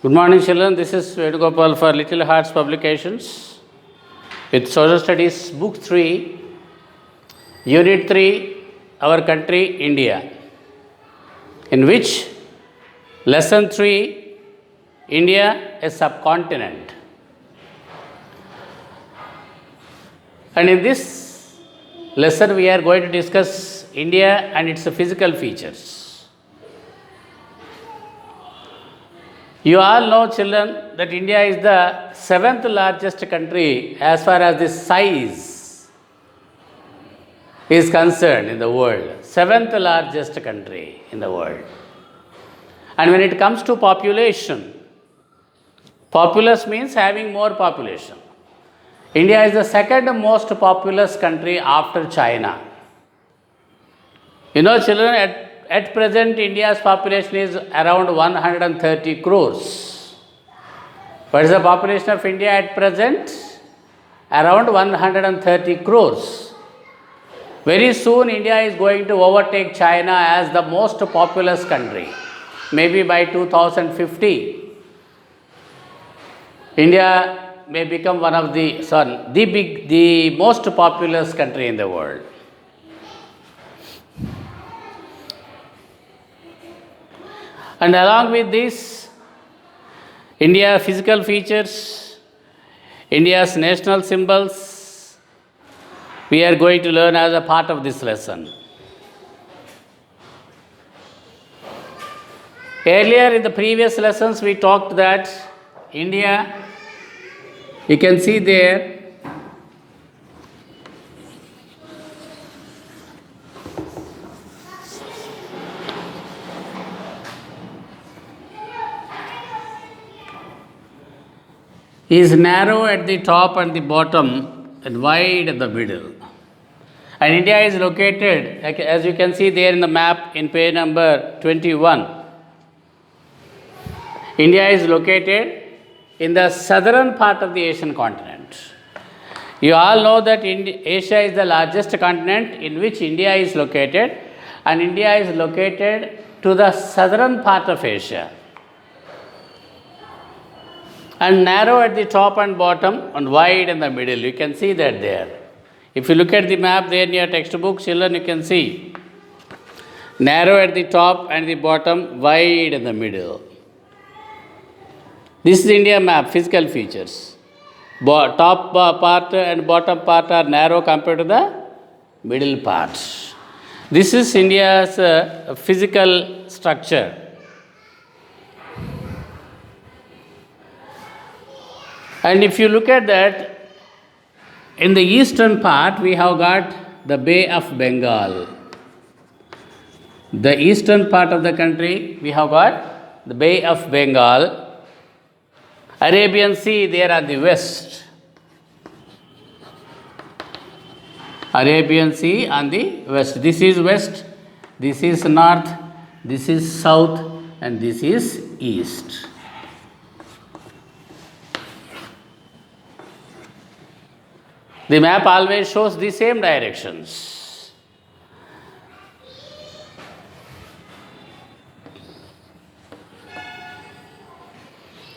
Good morning, children. This is Venugopal for Little Hearts Publications with Social Studies, Book 3, Unit 3, Our Country, India, in which Lesson 3, India, a subcontinent. And in this lesson, we are going to discuss India and its physical features. You all know, children, that India is the seventh largest country as far as the size is concerned in the world. Seventh largest country in the world. And when it comes to population, populous means having more population. India is the second most populous country after China. You know, children, at present, India's population is around 130 crores. What is the population of India at present? Around 130 crores. Very soon, India is going to overtake China as the most populous country. Maybe by 2050, India may become one of the most populous country in the world. And along with this, India's physical features, India's national symbols, we are going to learn as a part of this lesson. Earlier in the previous lessons, we talked that India, you can see there, is narrow at the top and the bottom and wide at the middle. And India is located, as you can see there in the map in page number 21. India is located in the southern part of the Asian continent. You all know that Asia is the largest continent in which India is located, and India is located to the southern part of Asia. And narrow at the top and bottom and wide in the middle. You can see that there. If you look at the map there in your textbook, children, you can see narrow at the top and the bottom, wide in the middle. This is India map, physical features. Top part and bottom part are narrow compared to the middle part. This is India's physical structure. And if you look at that, in the eastern part, we have got the Bay of Bengal. The eastern part of the country, we have got the Bay of Bengal. Arabian Sea there on the west. Arabian Sea on the west. This is west, this is north, this is south, and this is east. The map always shows the same directions.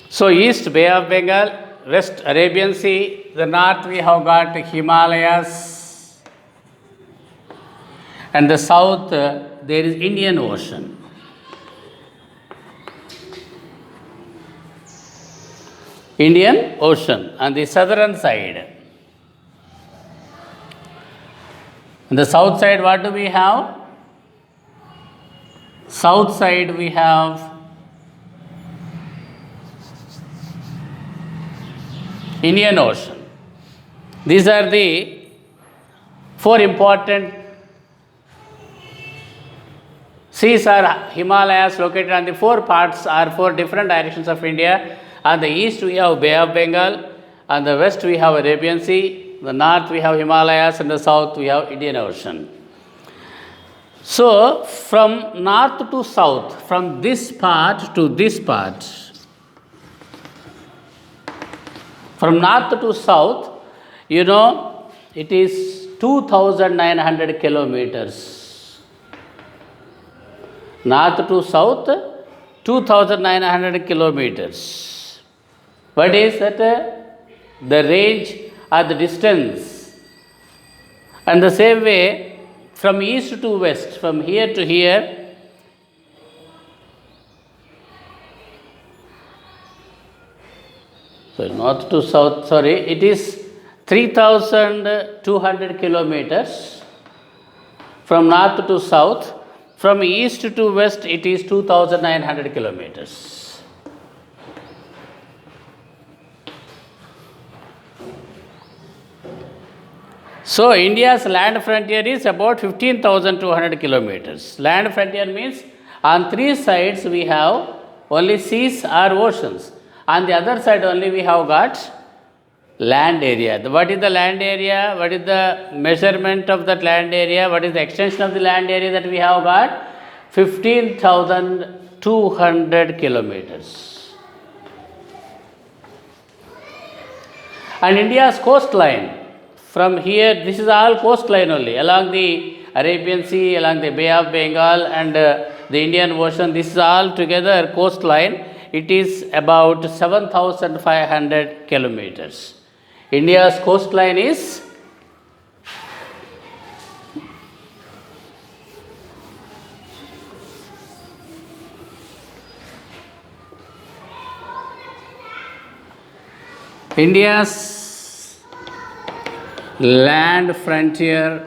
So east, Bay of Bengal, west, Arabian Sea, the north we have got Himalayas, and the south there is Indian Ocean. Indian Ocean on the southern side. On the south side, what do we have? South side we have Indian Ocean. These are the four important seas or Himalayas located on the four parts or four different directions of India. On the east we have Bay of Bengal, on the west we have Arabian Sea, the north we have Himalayas, and the south we have Indian Ocean. So, from north to south, from this part to this part, from north to south, you know, it is 2,900 kilometers. North to south, 2,900 kilometers. What is that? The range or the distance. And the same way, from east to west, from here to here, so north to south, it is 3,200 kilometers. From north to south, from east to west, it is 2,900 kilometers. So, India's land frontier is about 15,200 kilometers. Land frontier means on three sides we have only seas or oceans. On the other side only we have got land area. What is the land area? What is the measurement of that land area? What is the extension of the land area that we have got? 15,200 kilometers. And India's coastline, from here, this is all coastline only, along the Arabian Sea, along the Bay of Bengal and the Indian Ocean, this is all together coastline. It is about 7,500 kilometers. India's coastline is India's land frontier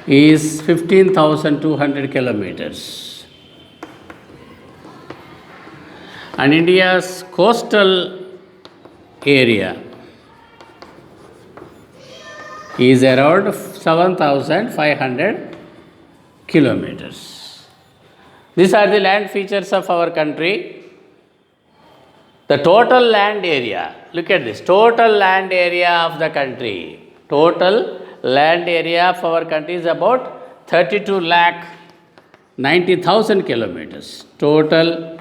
is 15,200 kilometers. And India's coastal area is around 7,500 kilometers. These are the land features of our country. The total land area, look at this, total land area of the country. Total land area of our country is about 32,90,000 kilometers. Total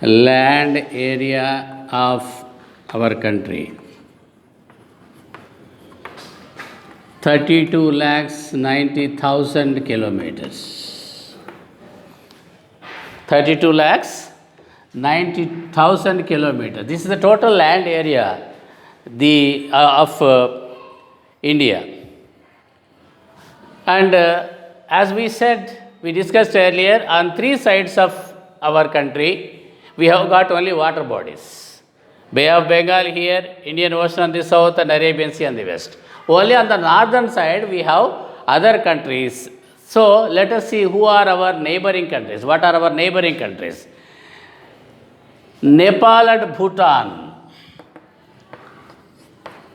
land area of our country, 32,90,000 kilometers. 32,90,000 kilometers. This is the total land area of India. And as we said, we discussed earlier, on three sides of our country, we have got only water bodies. Bay of Bengal here, Indian Ocean on the south and Arabian Sea on the west. Only on the northern side we have other countries. So let us see who are our neighboring countries. What are our neighboring countries? Nepal and Bhutan.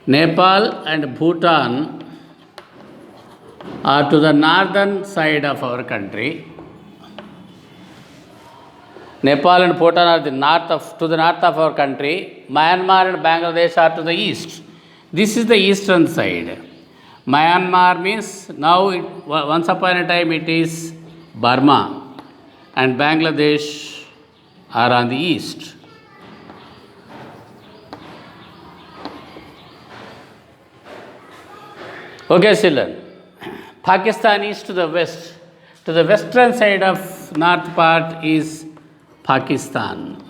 Nepal and Bhutan are to the northern side of our country. Nepal and Bhutan are to the north of our country. Myanmar and Bangladesh are to the east. This is the eastern side. Myanmar means now, once upon a time it is Burma, and Bangladesh are on the east. Okay, children. Pakistan is to the west. To the western side of north part is Pakistan.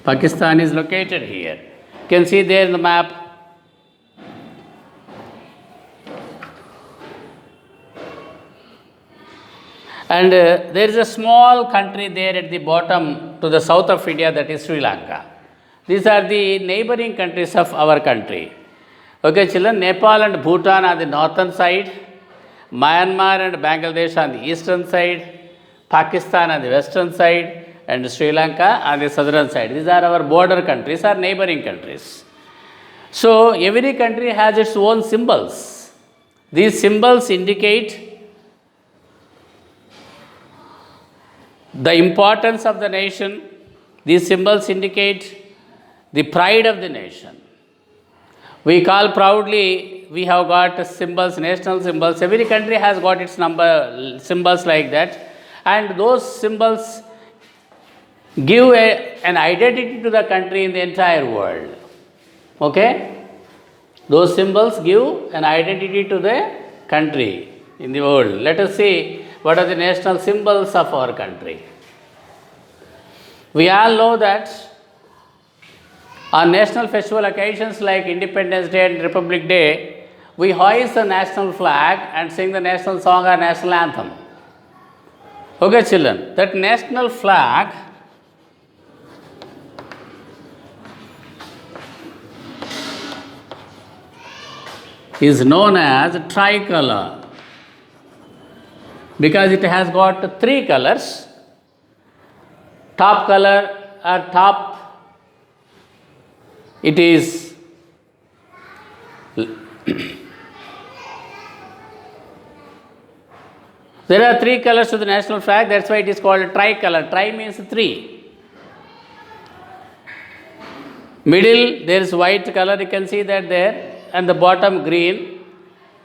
Pakistan is located here. You can see there in the map. And there is a small country there at the bottom to the south of India, that is Sri Lanka. These are the neighboring countries of our country. Okay, children, Nepal and Bhutan on the northern side, Myanmar and Bangladesh on the eastern side, Pakistan on the western side, and Sri Lanka on the southern side. These are our border countries, our neighboring countries. So, every country has its own symbols. These symbols indicate the importance of the nation. These symbols indicate the pride of the nation. We call proudly, we have got symbols, national symbols. Every country has got its symbols like that. And those symbols give an identity to the country in the entire world. Okay? Those symbols give an identity to the country in the world. Let us see what are the national symbols of our country? We all know that on national festival occasions like Independence Day and Republic Day, we hoist the national flag and sing the national song or national anthem. Okay, children, that national flag is known as tricolor because it has got three colors. Top color at top, it is there are three colors to the national flag, that's why it is called tricolor. Tri means three. Middle there is white color, you can see that there, and the bottom green.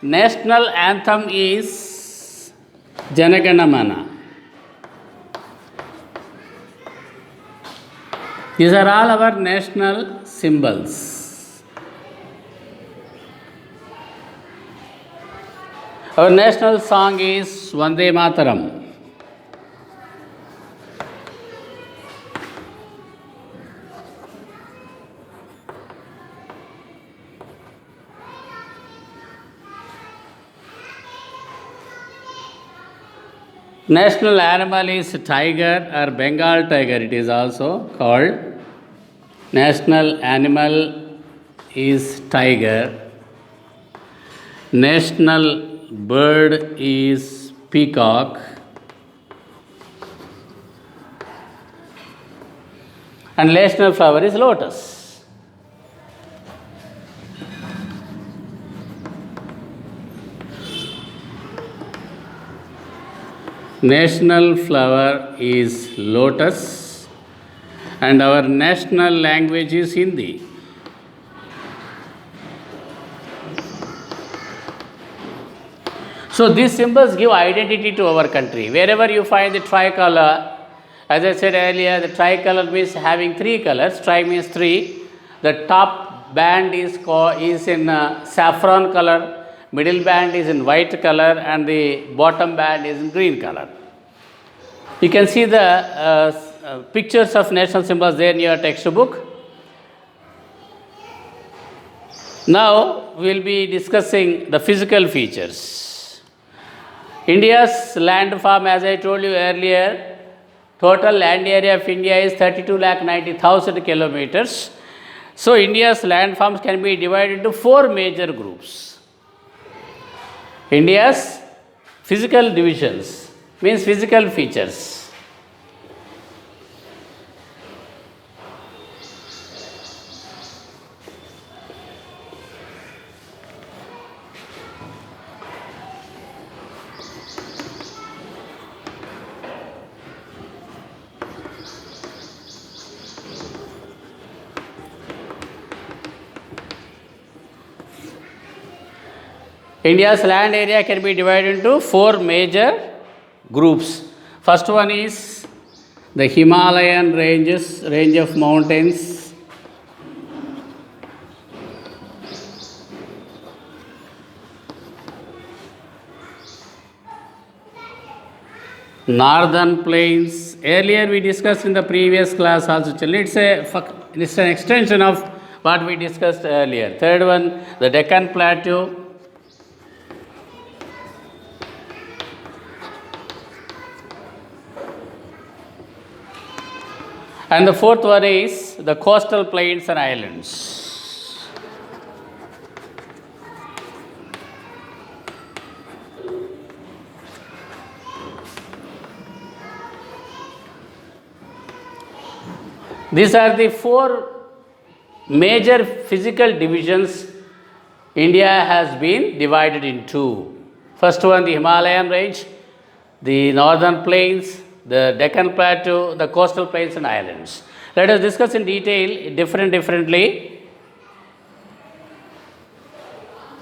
National anthem is Janagana Mana. These are all our national symbols. Our national song is Vande Mataram. National animal is tiger or Bengal tiger, it is also called. National animal is tiger. National bird is peacock. And national flower is lotus. National flower is lotus and our national language is Hindi. So these symbols give identity to our country. Wherever you find the tricolor, as I said earlier, the tricolor means having three colors. Tri means three. The top band is in saffron color. Middle band is in white color and the bottom band is in green color. You can see the pictures of national symbols there in your textbook. Now we will be discussing the physical features. India's landform, as I told you earlier, total land area of India is 32,90,000 kilometers. So India's landforms can be divided into four major groups. India's physical divisions means physical features. India's land area can be divided into four major groups. First one is the Himalayan range of mountains. Northern plains. Earlier we discussed in the previous class also. It's an extension of what we discussed earlier. Third one, the Deccan Plateau. And the fourth one is the coastal plains and islands. These are the four major physical divisions India has been divided into. First one, the Himalayan range, the northern plains, the Deccan Plateau, the coastal plains and islands. Let us discuss in detail differently.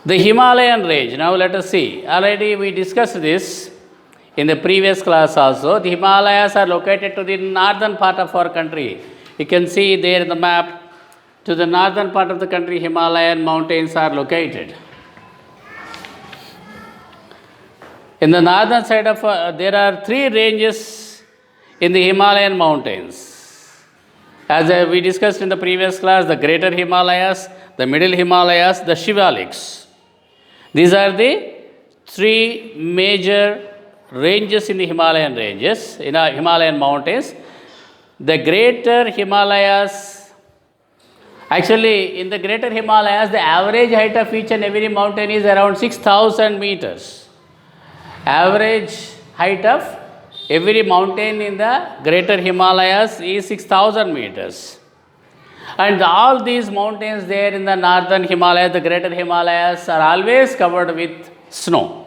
The Himalayan range, now let us see. Already we discussed this in the previous class also. The Himalayas are located to the northern part of our country. You can see there in the map, to the northern part of the country, Himalayan mountains are located. In the northern side of, there are three ranges in the Himalayan mountains. As we discussed in the previous class, the Greater Himalayas, the Middle Himalayas, the Shivaliks. These are the three major ranges in the Himalayan ranges, in our Himalayan mountains. The Greater Himalayas, actually in the Greater Himalayas, the average height of each and every mountain is around 6,000 meters. Average height of every mountain in the Greater Himalayas is 6,000 meters. And all these mountains there in the northern Himalayas, the Greater Himalayas, are always covered with snow.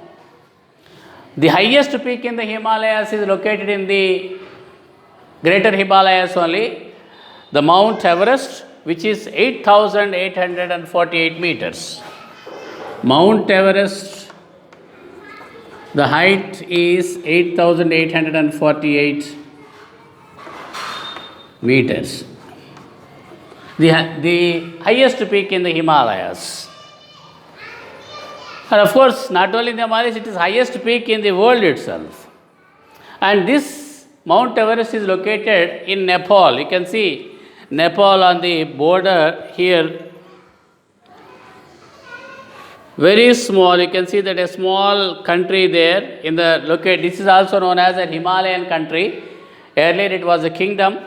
The highest peak in the Himalayas is located in the Greater Himalayas only, the Mount Everest, which is 8,848 meters. Mount Everest, the height is 8,848 meters. The highest peak in the Himalayas. And of course, not only in the Himalayas, it is highest peak in the world itself. And this Mount Everest is located in Nepal. You can see Nepal on the border here. Very small, you can see that a small country there in the location. This is also known as a Himalayan country. Earlier it was a kingdom.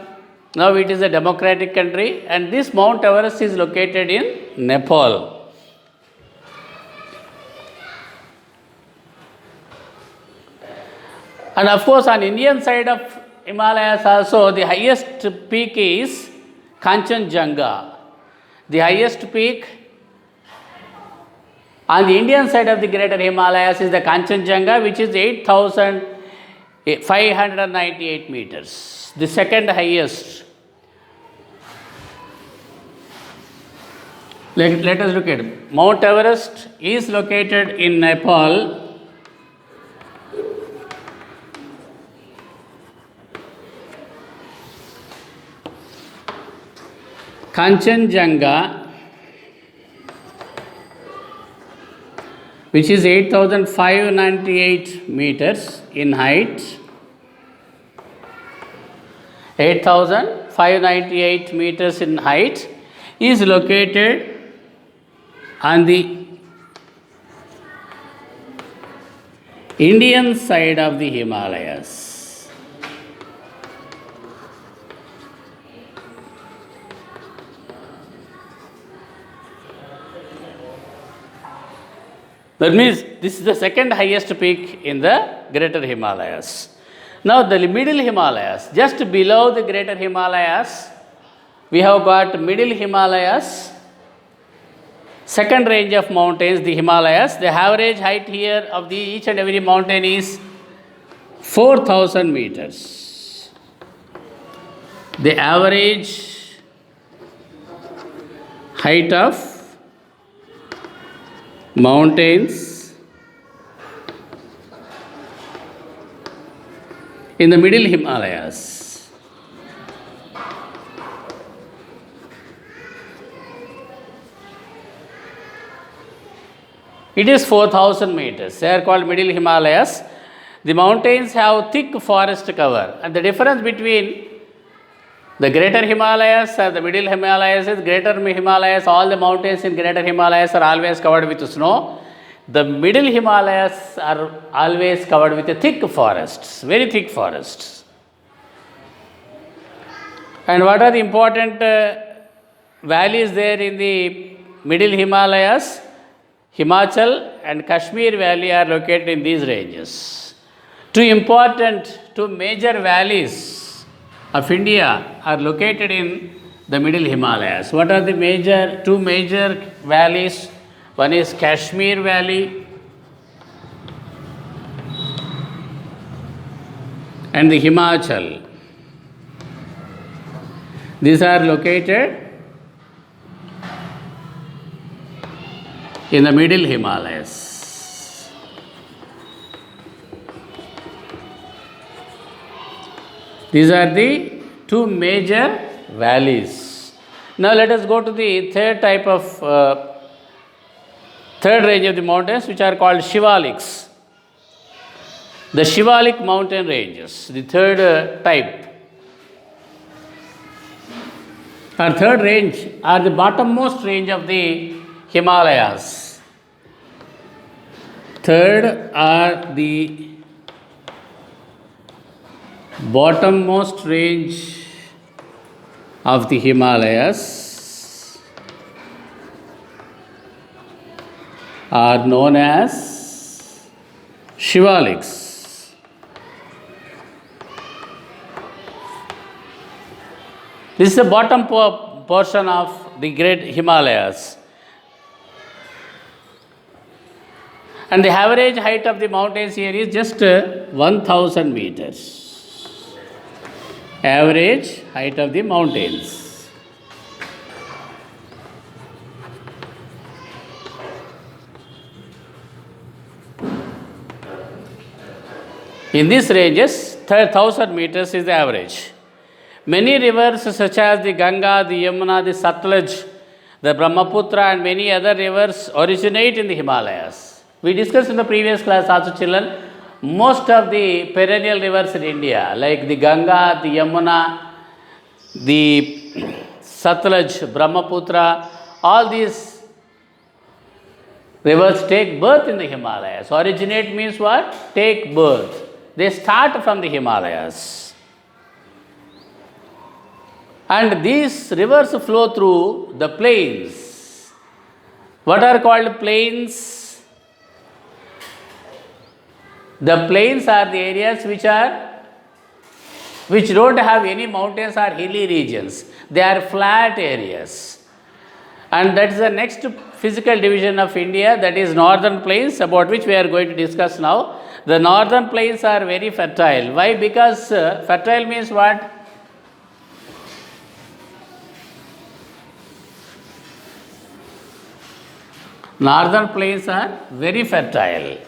Now it is a democratic country, and this Mount Everest is located in Nepal. And of course, on Indian side of Himalayas also, the highest peak is Kanchenjunga. The highest peak on the Indian side of the Greater Himalayas is the Kanchenjunga, which is 8,598 meters. The second highest. Let us look at it. Mount Everest is located in Nepal. Kanchenjunga, which is 8,598 meters in height. 8,598 meters in height is located on the Indian side of the Himalayas. That means this is the second highest peak in the Greater Himalayas. Now the Middle Himalayas, just below the Greater Himalayas, we have got Middle Himalayas, second range of mountains, the Himalayas. The average height here of each and every mountain is 4,000 meters. The average height of mountains in the Middle Himalayas. It is 4,000 meters. They are called Middle Himalayas. The mountains have thick forest cover, and the difference between the Greater Himalayas and the Middle Himalayas is Greater Himalayas, all the mountains in Greater Himalayas are always covered with snow. The Middle Himalayas are always covered with thick forests, very thick forests. And what are the important valleys there in the Middle Himalayas? Himachal and Kashmir Valley are located in these ranges. Two major valleys of India are located in the Middle Himalayas. What are the two major valleys? One is Kashmir Valley and the Himachal. These are located in the Middle Himalayas. These are the two major valleys. Now let us go to the third range of the mountains, which are called Shivaliks. The Shivalik mountain ranges, the third type. Our third range are the bottommost range of the Himalayas. Third are the bottommost range of the Himalayas are known as Shivaliks. This is the bottom portion of the great Himalayas. And the average height of the mountains here is just 1000 meters. Average height of the mountains. In these ranges, 1000 meters is the average. Many rivers such as the Ganga, the Yamuna, the Satluj, the Brahmaputra and many other rivers originate in the Himalayas. We discussed in the previous class also, children, most of the perennial rivers in India like the Ganga, the Yamuna, the Satluj, Brahmaputra, all these rivers take birth in the Himalayas. Originate means what? Take birth. They start from the Himalayas. And these rivers flow through the plains. What are called plains? The plains are the areas which don't have any mountains or hilly regions. They are flat areas. And that is the next physical division of India, that is northern plains, about which we are going to discuss now. The northern plains are very fertile. Why? Because fertile means what? Northern plains are very fertile.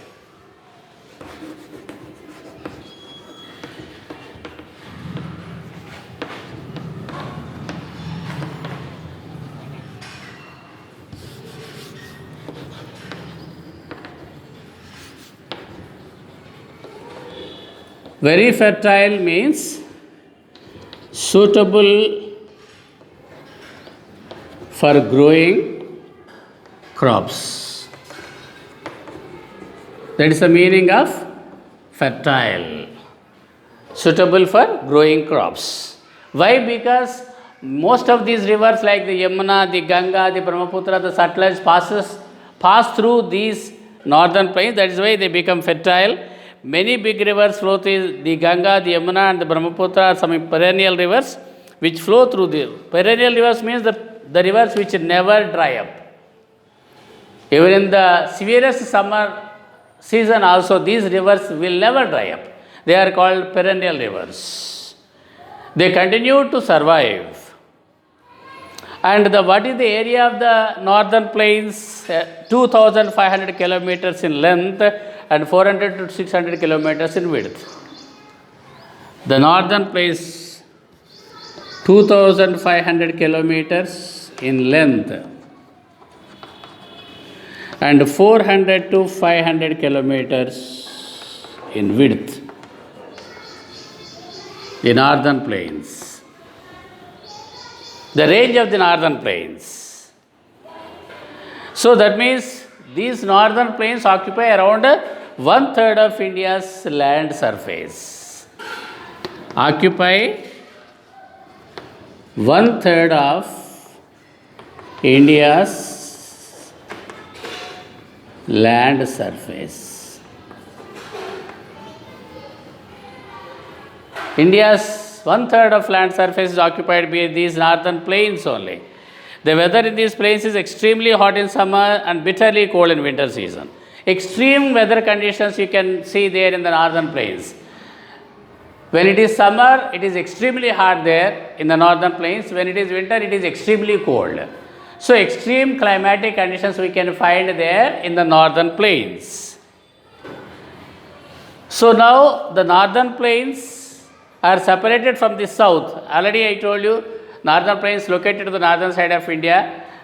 Very fertile means suitable for growing crops. That is the meaning of fertile. Suitable for growing crops. Why? Because most of these rivers like the Yamuna, the Ganga, the Brahmaputra, the Satluj pass through these northern plains. That is why they become fertile. Many big rivers flow through the Ganga, the Yamuna and the Brahmaputra are some perennial rivers which flow through the perennial rivers means the rivers which never dry up. Even in the severest summer season also, these rivers will never dry up. They are called perennial rivers. They continue to survive. And what is the area of the northern plains? 2,500 kilometers in length and 400 to 600 kilometers in width. The northern plains, 2,500 kilometers in length and 400 to 500 kilometers in width. The northern plains. The range of the northern plains. So that means these northern plains occupy around 1/3 of India's land surface. Occupy 1/3 of India's land surface. India's 1/3 of land surface is occupied by these northern plains only. The weather in these plains is extremely hot in summer and bitterly cold in winter season. Extreme weather conditions you can see there in the northern plains. When it is summer, it is extremely hot there in the northern plains. When it is winter, it is extremely cold. So extreme climatic conditions we can find there in the northern plains. So now the northern plains are separated from the south. Already I told you, northern plains located to the northern side of India,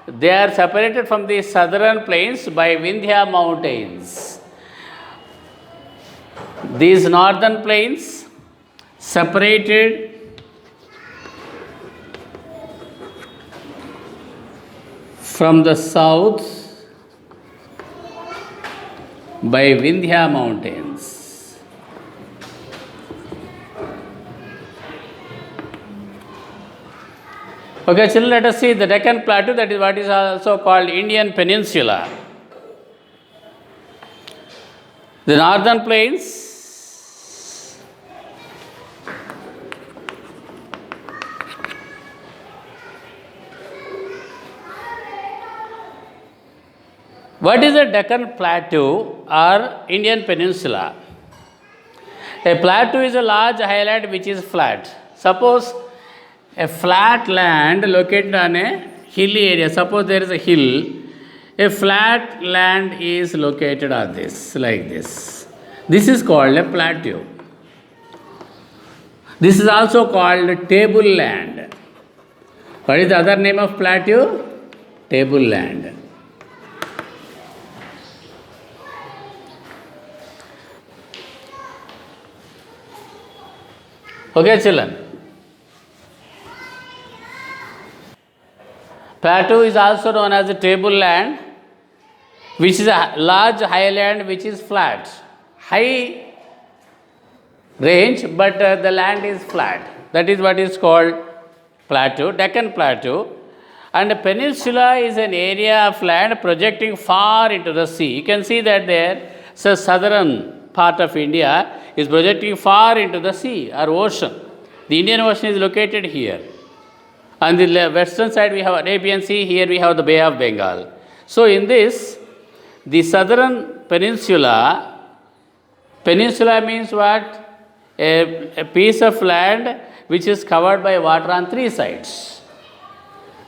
they are separated from the southern plains by Vindhya mountains. These northern plains separated from the south by Vindhya mountains. Okay, children, let us see the Deccan Plateau, that is what is also called Indian Peninsula. The northern plains What is a Deccan Plateau or Indian Peninsula? A plateau is a large highland which is flat. Suppose a flat land located on a hilly area. Suppose there is a hill. A flat land is located on this, like this. This is called a plateau. This is also called tableland. What is the other name of plateau? Tableland. Okay, children. Plateau is also known as a tableland, which is a large highland which is flat. High range, but the land is flat. That is what is called plateau, Deccan Plateau. And a peninsula is an area of land projecting far into the sea. You can see that there, so southern part of India is projecting far into the sea or ocean. The Indian Ocean is located here. On the western side we have Arabian Sea, here we have the Bay of Bengal. So in this, the southern peninsula means what? A piece of land which is covered by water on three sides.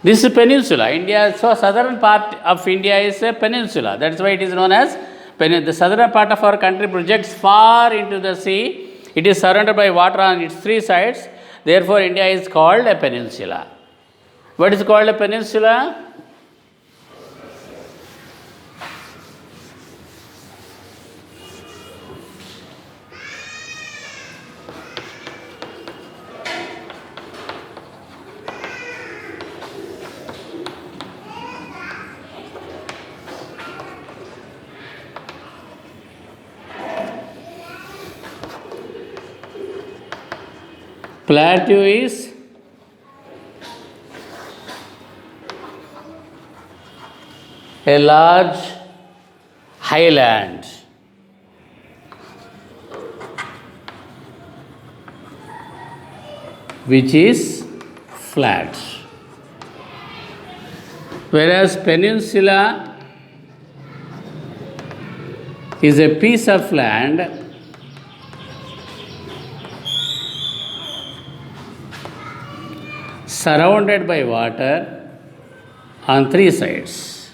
This is peninsula. India, so southern part of India is a peninsula. That's why it is known as the southern part of our country projects far into the sea. It is surrounded by water on its three sides. Therefore, India is called a peninsula. What is called a peninsula? Plateau is a large highland which is flat, whereas peninsula is a piece of land surrounded by water on three sides.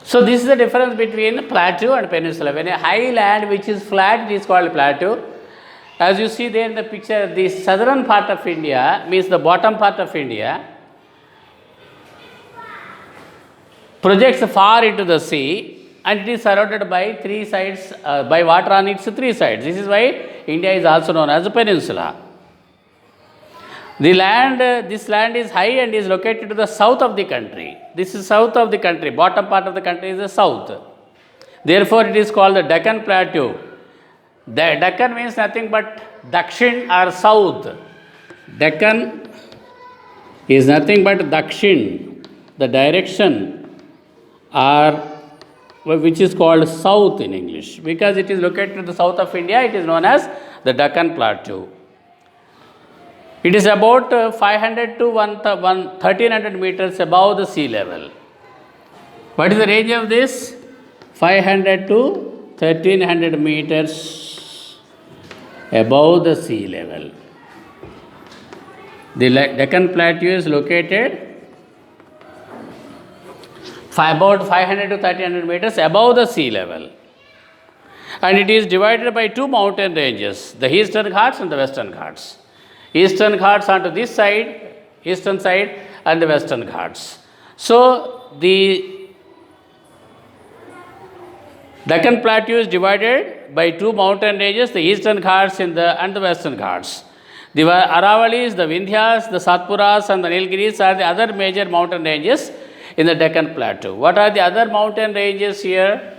So this is the difference between plateau and peninsula. When a high land which is flat, it is called plateau. As you see there in the picture, the southern part of India, means the bottom part of India, projects far into the sea, and it is surrounded by three sides, by water on its three sides. This is why India is also known as a peninsula. This land is high and is located to the south of the country. This is south of the country. Bottom part of the country is the south. Therefore, it is called the Deccan Plateau. The Deccan means nothing but Dakshin or south. Deccan is nothing but Dakshin, the direction, or which is called south in English. Because it is located to the south of India, it is known as the Deccan Plateau. It is about 500 to 1300 meters above the sea level. What is the range of this? 500 to 1300 meters above the sea level. The Deccan Plateau is located about 500 to 1300 meters above the sea level. And it is divided by two mountain ranges, the Eastern Ghats and the Western Ghats. Eastern Ghats onto this side, eastern side, and the Western Ghats. So, the Deccan Plateau is divided by two mountain ranges, the Eastern Ghats and the Western Ghats. The Aravalis, the Vindhyas, the Satpuras and the Nilgiris are the other major mountain ranges in the Deccan Plateau. What are the other mountain ranges here?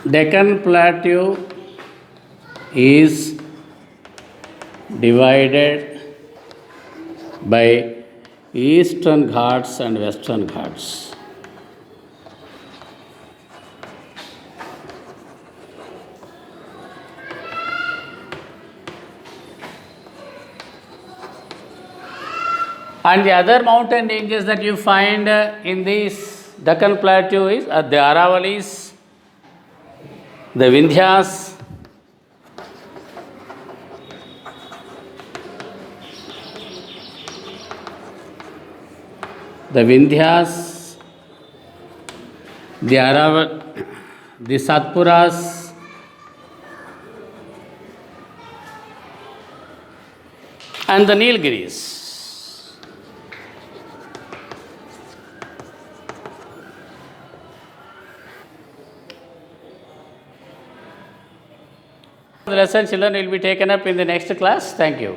Deccan Plateau is divided by Eastern Ghats and Western Ghats. And the other mountain ranges that you find in this Deccan Plateau is the Aravalis, the Vindhyas, the Satpuras, and the Nilgiris. The lesson, children, will be taken up in the next class. Thank you.